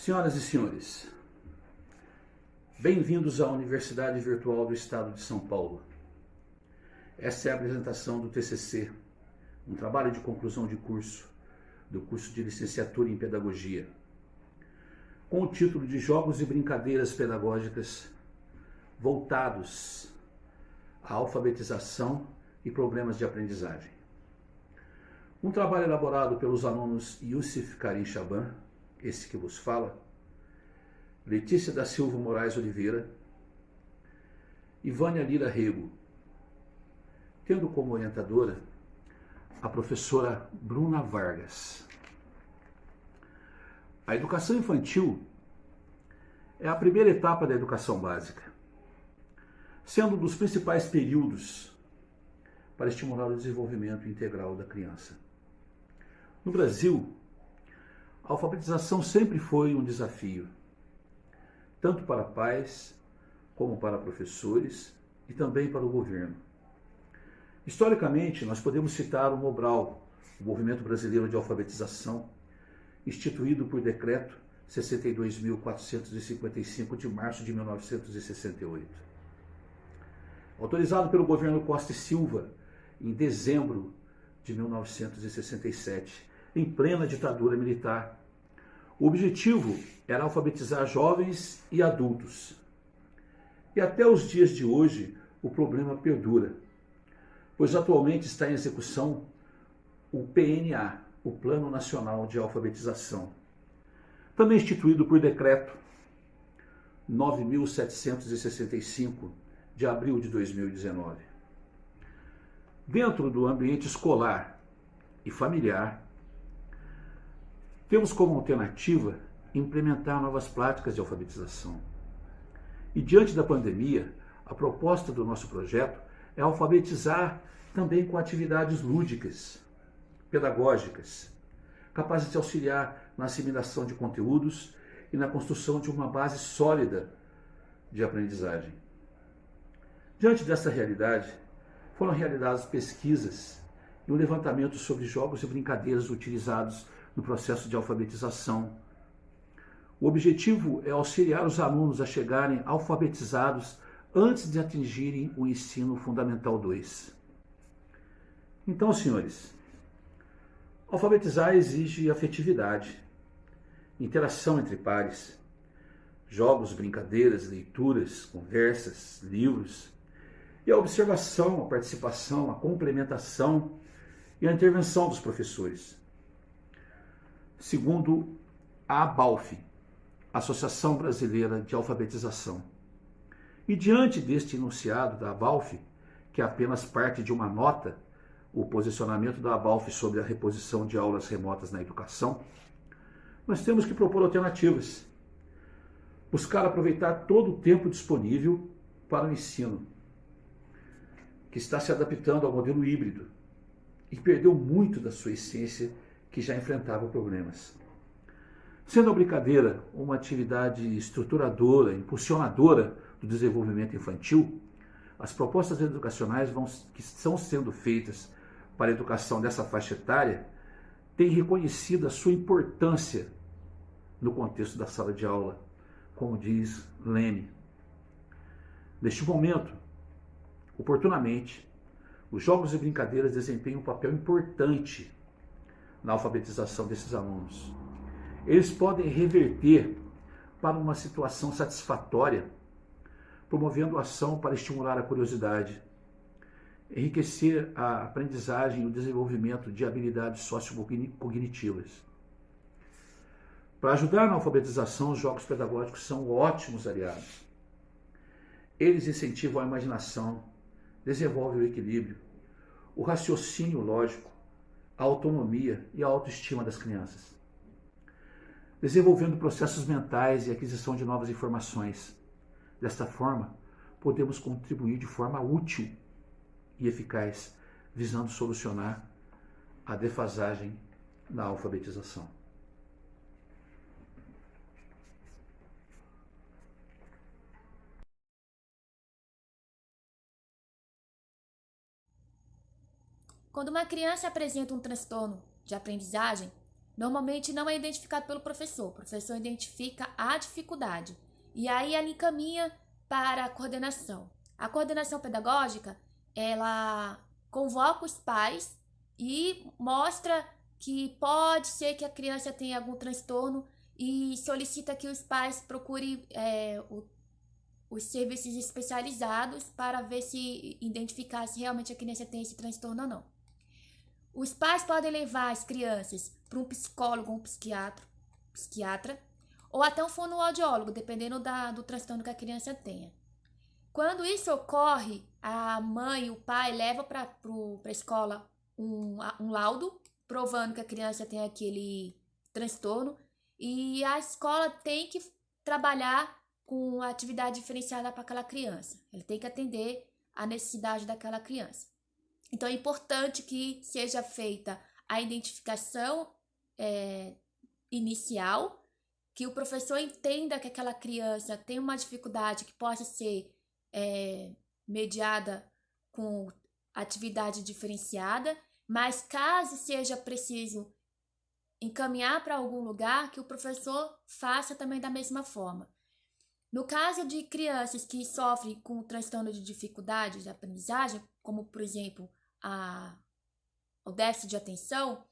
Senhoras e senhores, bem-vindos à Universidade Virtual do Estado de São Paulo. Esta é a apresentação do TCC, um trabalho de conclusão de curso, do curso de licenciatura em Pedagogia, com o título de Jogos e Brincadeiras Pedagógicas voltados à alfabetização e problemas de aprendizagem. Um trabalho elaborado pelos alunos Yusuf Karim Chaban, esse que vos fala, Letícia da Silva Moraes Oliveira e Vânia Lira Rego, tendo como orientadora a professora Bruna Vargas. A educação infantil é a primeira etapa da educação básica, sendo um dos principais períodos para estimular o desenvolvimento integral da criança. No Brasil, a alfabetização sempre foi um desafio, tanto para pais como para professores e também para o governo. Historicamente, nós podemos citar o MOBRAL, o Movimento Brasileiro de Alfabetização, instituído por decreto 62.455 de março de 1968. Autorizado pelo governo Costa e Silva em dezembro de 1967, em plena ditadura militar. O objetivo era alfabetizar jovens e adultos. E até os dias de hoje, o problema perdura, pois atualmente está em execução o PNA, o Plano Nacional de Alfabetização, também instituído por decreto 9.765 de abril de 2019. Dentro do ambiente escolar e familiar, temos como alternativa implementar novas práticas de alfabetização. E diante da pandemia, a proposta do nosso projeto é alfabetizar também com atividades lúdicas, pedagógicas, capazes de auxiliar na assimilação de conteúdos e na construção de uma base sólida de aprendizagem. Diante dessa realidade, foram realizadas pesquisas e um levantamento sobre jogos e brincadeiras utilizados no processo de alfabetização. O objetivo é auxiliar os alunos a chegarem alfabetizados antes de atingirem o ensino fundamental 2. Então, senhores, alfabetizar exige afetividade, interação entre pares, jogos, brincadeiras, leituras, conversas, livros, e a observação, a participação, a complementação e a intervenção dos professores. Segundo a ABALF, Associação Brasileira de Alfabetização. E diante deste enunciado da ABALF, que é apenas parte de uma nota, o posicionamento da ABALF sobre a reposição de aulas remotas na educação, nós temos que propor alternativas. Buscar aproveitar todo o tempo disponível para o ensino, que está se adaptando ao modelo híbrido e perdeu muito da sua essência, que já enfrentava problemas. Sendo a brincadeira uma atividade estruturadora, impulsionadora do desenvolvimento infantil, as propostas educacionais que estão sendo feitas para a educação dessa faixa etária têm reconhecido a sua importância no contexto da sala de aula, como diz Leme. Neste momento, oportunamente, os jogos e brincadeiras desempenham um papel importante na alfabetização desses alunos. Eles podem reverter para uma situação satisfatória, promovendo ação para estimular a curiosidade, enriquecer a aprendizagem e o desenvolvimento de habilidades sociocognitivas. Para ajudar na alfabetização, os jogos pedagógicos são ótimos aliados. Eles incentivam a imaginação, desenvolvem o equilíbrio, o raciocínio lógico, a autonomia e a autoestima das crianças, desenvolvendo processos mentais e aquisição de novas informações. Desta forma, podemos contribuir de forma útil e eficaz, visando solucionar a defasagem na alfabetização. Quando uma criança apresenta um transtorno de aprendizagem, normalmente não é identificado pelo professor. O professor identifica a dificuldade e aí ele encaminha para a coordenação. A coordenação pedagógica, ela convoca os pais e mostra que pode ser que a criança tenha algum transtorno e solicita que os pais procurem os serviços especializados para ver se identificar se realmente a criança tem esse transtorno ou não. Os pais podem levar as crianças para um psicólogo ou um psiquiatra, ou até um fonoaudiólogo, dependendo do transtorno que a criança tenha. Quando isso ocorre, a mãe e o pai levam para a escola um laudo provando que a criança tem aquele transtorno e a escola tem que trabalhar com atividade diferenciada para aquela criança. Ele tem que atender a necessidade daquela criança. Então é importante que seja feita a identificação inicial, que o professor entenda que aquela criança tem uma dificuldade que possa ser mediada com atividade diferenciada, mas caso seja preciso encaminhar para algum lugar, que o professor faça também da mesma forma. No caso de crianças que sofrem com transtorno de dificuldade de aprendizagem, como por exemplo o déficit de atenção,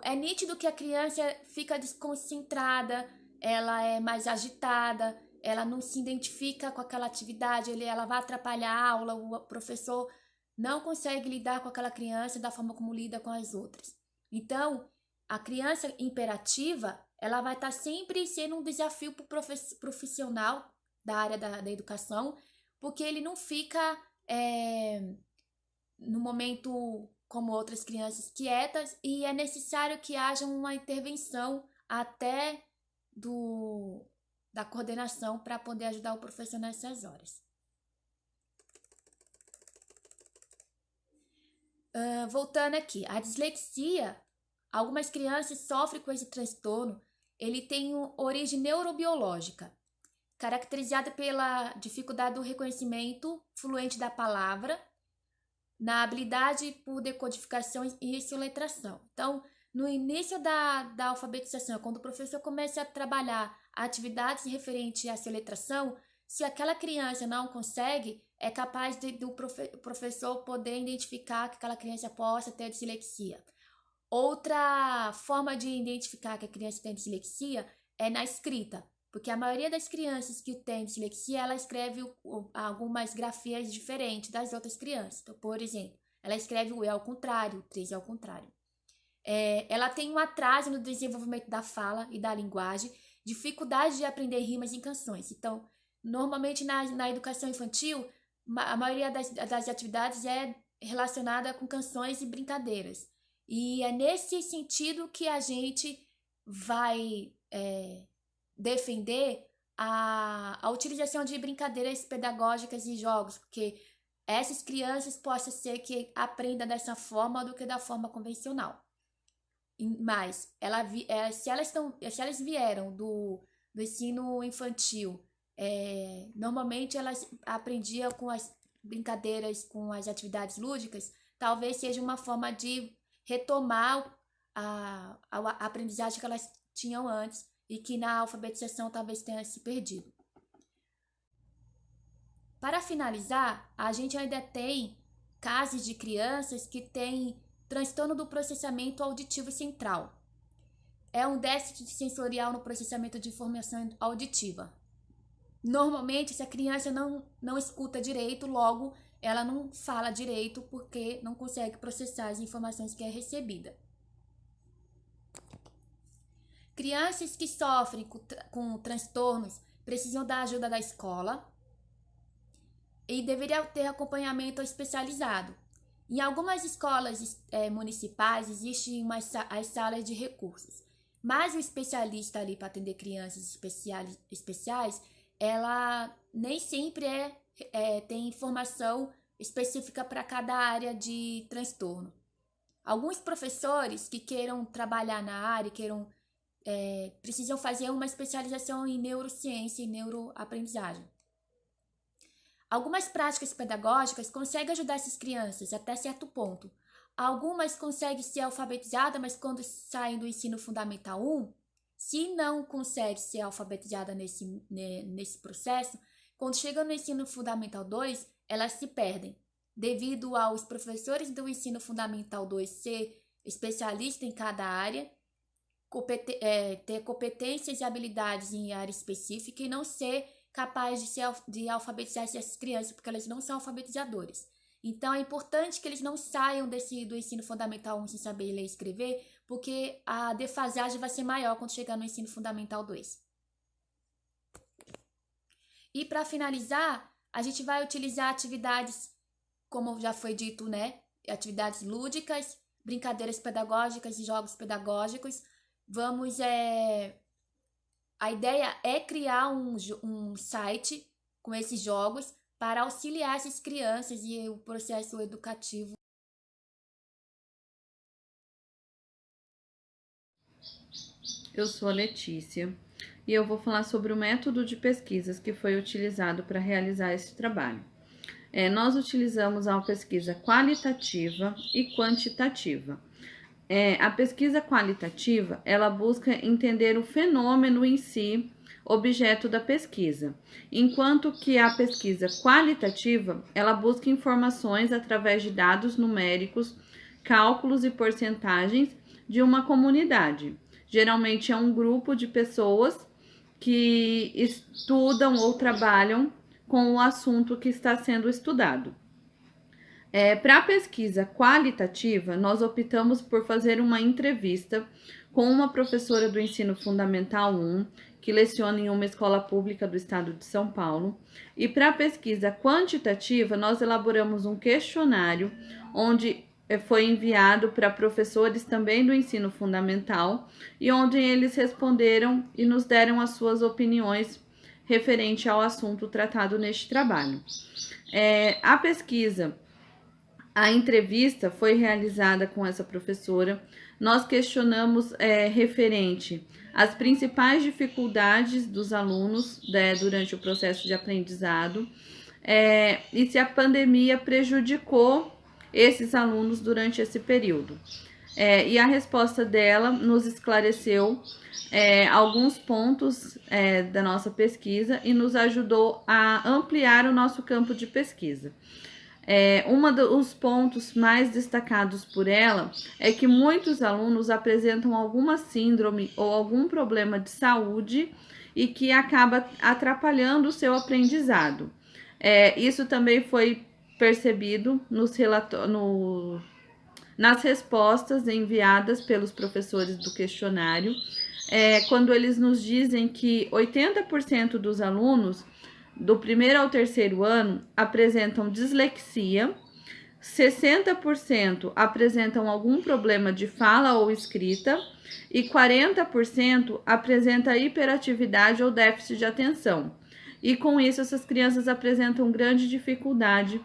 é nítido que a criança fica desconcentrada, ela é mais agitada, ela não se identifica com aquela atividade, ela vai atrapalhar a aula, o professor não consegue lidar com aquela criança da forma como lida com as outras. Então, a criança hiperativa, ela vai estar sempre sendo um desafio para o profissional da área da educação, porque ele não fica no momento como outras crianças quietas e é necessário que haja uma intervenção até da coordenação para poder ajudar o professor nessas horas. Voltando aqui, a dislexia, algumas crianças sofrem com esse transtorno, ele tem uma origem neurobiológica, caracterizada pela dificuldade do reconhecimento fluente da palavra, na habilidade por decodificação e soletração. Então, no início da alfabetização, quando o professor começa a trabalhar atividades referentes à soletração, se aquela criança não consegue, é capaz do professor poder identificar que aquela criança possa ter dislexia. Outra forma de identificar que a criança tem dislexia é na escrita, porque a maioria das crianças que tem dislexia, ela escreve algumas grafias diferentes das outras crianças. Então, por exemplo, ela escreve o E ao contrário, o 3 ao contrário. Ela tem um atraso no desenvolvimento da fala e da linguagem, dificuldade de aprender rimas em canções. Então, normalmente na educação infantil, a maioria das atividades é relacionada com canções e brincadeiras. E é nesse sentido que a gente vai defender a utilização de brincadeiras pedagógicas e jogos, porque essas crianças possam ser que aprendam dessa forma do que da forma convencional. Mas se elas vieram do ensino infantil, normalmente elas aprendiam com as brincadeiras, com as atividades lúdicas, talvez seja uma forma de retomar a aprendizagem que elas tinham antes e que na alfabetização talvez tenha se perdido. Para finalizar, a gente ainda tem casos de crianças que têm transtorno do processamento auditivo central. É um déficit sensorial no processamento de informação auditiva. Normalmente, se a criança não escuta direito, logo ela não fala direito porque não consegue processar as informações que é recebida. Crianças que sofrem com transtornos precisam da ajuda da escola e deveria ter acompanhamento especializado. Em algumas escolas municipais existem as salas de recursos, mas o especialista ali para atender crianças especiais, ela nem sempre tem informação específica para cada área de transtorno. Alguns professores que queiram trabalhar na área, precisam fazer uma especialização em neurociência e neuroaprendizagem. Algumas práticas pedagógicas conseguem ajudar essas crianças até certo ponto. algumas conseguem ser alfabetizadas, mas quando saem do ensino fundamental 1, se não consegue ser alfabetizada nesse processo, quando chega no ensino fundamental 2, elas se perdem, devido aos professores do ensino fundamental 2 ser especialistas em cada área, ter competências e habilidades em área específica e não ser capaz de alfabetizar essas crianças, porque elas não são alfabetizadores. Então, é importante que eles não saiam do ensino fundamental 1 sem saber ler e escrever, porque a defasagem vai ser maior quando chegar no ensino fundamental 2. E para finalizar, a gente vai utilizar atividades, como já foi dito, né? Atividades lúdicas, brincadeiras pedagógicas e jogos pedagógicos. A ideia é criar um site com esses jogos para auxiliar essas crianças e o processo educativo. Eu sou a Letícia e eu vou falar sobre o método de pesquisas que foi utilizado para realizar esse trabalho. Nós utilizamos a pesquisa qualitativa e quantitativa. A pesquisa qualitativa, ela busca entender o fenômeno em si, objeto da pesquisa, enquanto que a pesquisa qualitativa, ela busca informações através de dados numéricos, cálculos e porcentagens de uma comunidade. Geralmente é um grupo de pessoas que estudam ou trabalham com o assunto que está sendo estudado. Para a pesquisa qualitativa, nós optamos por fazer uma entrevista com uma professora do ensino fundamental 1, que leciona em uma escola pública do estado de São Paulo. E para a pesquisa quantitativa, nós elaboramos um questionário onde foi enviado para professores também do ensino fundamental e onde eles responderam e nos deram as suas opiniões referente ao assunto tratado neste trabalho. A entrevista foi realizada com essa professora. Nós questionamos referente às principais dificuldades dos alunos durante o processo de aprendizado e se a pandemia prejudicou esses alunos durante esse período. E a resposta dela nos esclareceu alguns pontos da nossa pesquisa e nos ajudou a ampliar o nosso campo de pesquisa. Um dos pontos mais destacados por ela é que muitos alunos apresentam alguma síndrome ou algum problema de saúde e que acaba atrapalhando o seu aprendizado. Isso também foi percebido nas respostas enviadas pelos professores do questionário, quando eles nos dizem que 80% dos alunos do primeiro ao terceiro ano apresentam dislexia, 60% apresentam algum problema de fala ou escrita e 40% apresenta hiperatividade ou déficit de atenção. E com isso, essas crianças apresentam grande dificuldade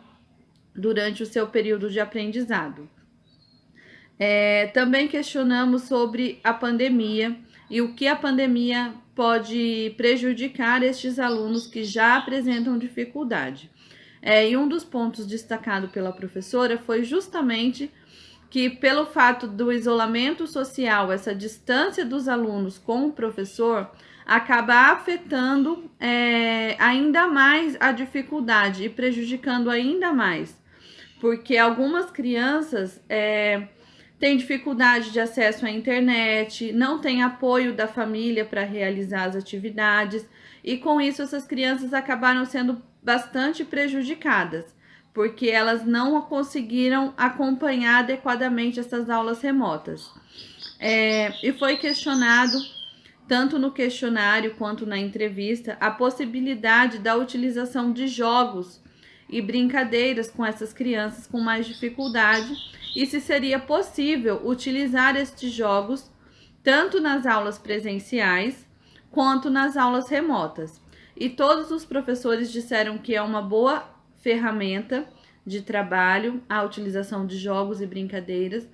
durante o seu período de aprendizado. Também questionamos sobre a pandemia e o que a pandemia pode prejudicar estes alunos que já apresentam dificuldade. E um dos pontos destacado pela professora foi justamente que, pelo fato do isolamento social, essa distância dos alunos com o professor acaba afetando ainda mais a dificuldade e prejudicando ainda mais, porque algumas crianças têm dificuldade de acesso à internet, não têm apoio da família para realizar as atividades, e com isso essas crianças acabaram sendo bastante prejudicadas, porque elas não conseguiram acompanhar adequadamente essas aulas remotas. E foi questionado, tanto no questionário quanto na entrevista, a possibilidade da utilização de jogos e brincadeiras com essas crianças com mais dificuldade e se seria possível utilizar estes jogos tanto nas aulas presenciais quanto nas aulas remotas. E todos os professores disseram que é uma boa ferramenta de trabalho a utilização de jogos e brincadeiras,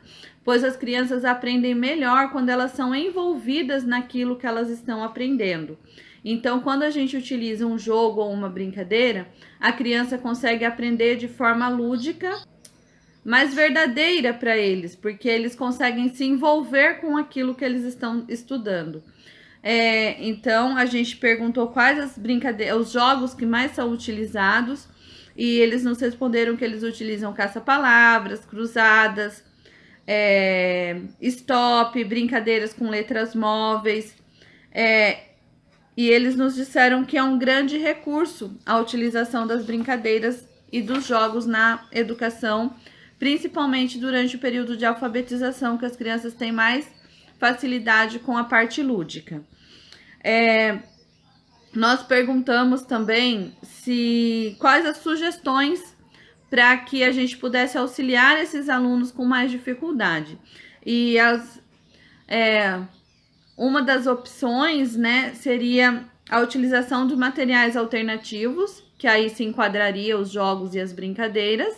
pois as crianças aprendem melhor quando elas são envolvidas naquilo que elas estão aprendendo. Então, quando a gente utiliza um jogo ou uma brincadeira, a criança consegue aprender de forma lúdica mais verdadeira para eles, porque eles conseguem se envolver com aquilo que eles estão estudando. Então, a gente perguntou quais as brincadeiras, os jogos que mais são utilizados, e eles nos responderam que eles utilizam caça-palavras, cruzadas, stop, brincadeiras com letras móveis, e eles nos disseram que é um grande recurso a utilização das brincadeiras e dos jogos na educação, principalmente durante o período de alfabetização, que as crianças têm mais facilidade com a parte lúdica. Nós perguntamos também quais as sugestões para que a gente pudesse auxiliar esses alunos com mais dificuldade. E uma das opções, né, seria a utilização de materiais alternativos, que aí se enquadraria os jogos e as brincadeiras.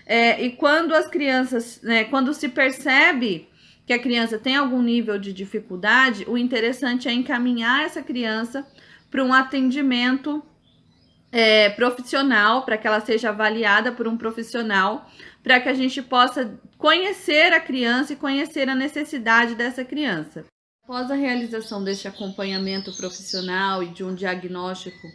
E quando as crianças, né, quando se percebe que a criança tem algum nível de dificuldade, o interessante é encaminhar essa criança para um atendimento profissional, para que ela seja avaliada por um profissional, para que a gente possa conhecer a criança e conhecer a necessidade dessa criança. Após a realização deste acompanhamento profissional e de um diagnóstico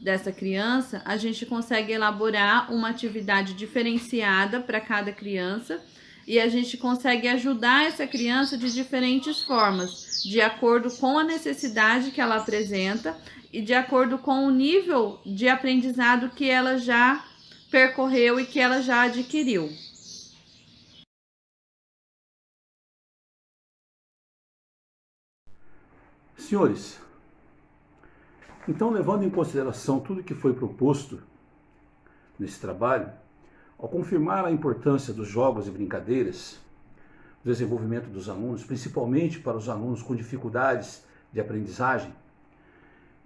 dessa criança, a gente consegue elaborar uma atividade diferenciada para cada criança e a gente consegue ajudar essa criança de diferentes formas, de acordo com a necessidade que ela apresenta e de acordo com o nível de aprendizado que ela já percorreu e que ela já adquiriu. Senhores, então, levando em consideração tudo que foi proposto nesse trabalho, ao confirmar a importância dos jogos e brincadeiras, do desenvolvimento dos alunos, principalmente para os alunos com dificuldades de aprendizagem,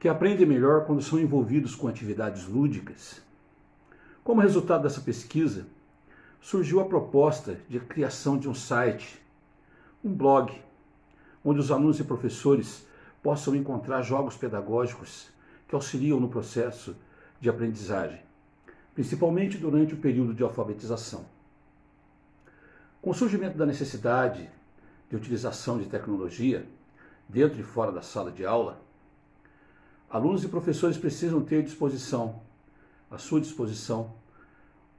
que aprendem melhor quando são envolvidos com atividades lúdicas, como resultado dessa pesquisa, surgiu a proposta de criação de um site, um blog, onde os alunos e professores possam encontrar jogos pedagógicos que auxiliam no processo de aprendizagem, principalmente durante o período de alfabetização. Com o surgimento da necessidade de utilização de tecnologia dentro e fora da sala de aula, alunos e professores precisam ter à sua disposição,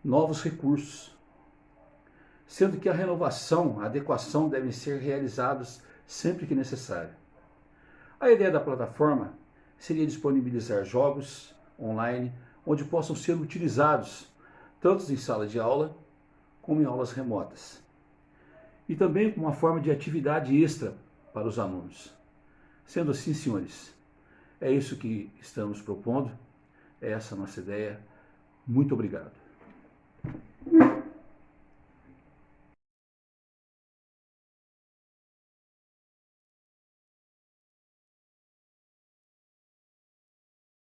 novos recursos, sendo que a renovação, a adequação devem ser realizados sempre que necessário. A ideia da plataforma seria disponibilizar jogos online onde possam ser utilizados tanto em sala de aula como em aulas remotas. E também como uma forma de atividade extra para os alunos. Sendo assim, senhores, é isso que estamos propondo, é essa a nossa ideia. Muito obrigado.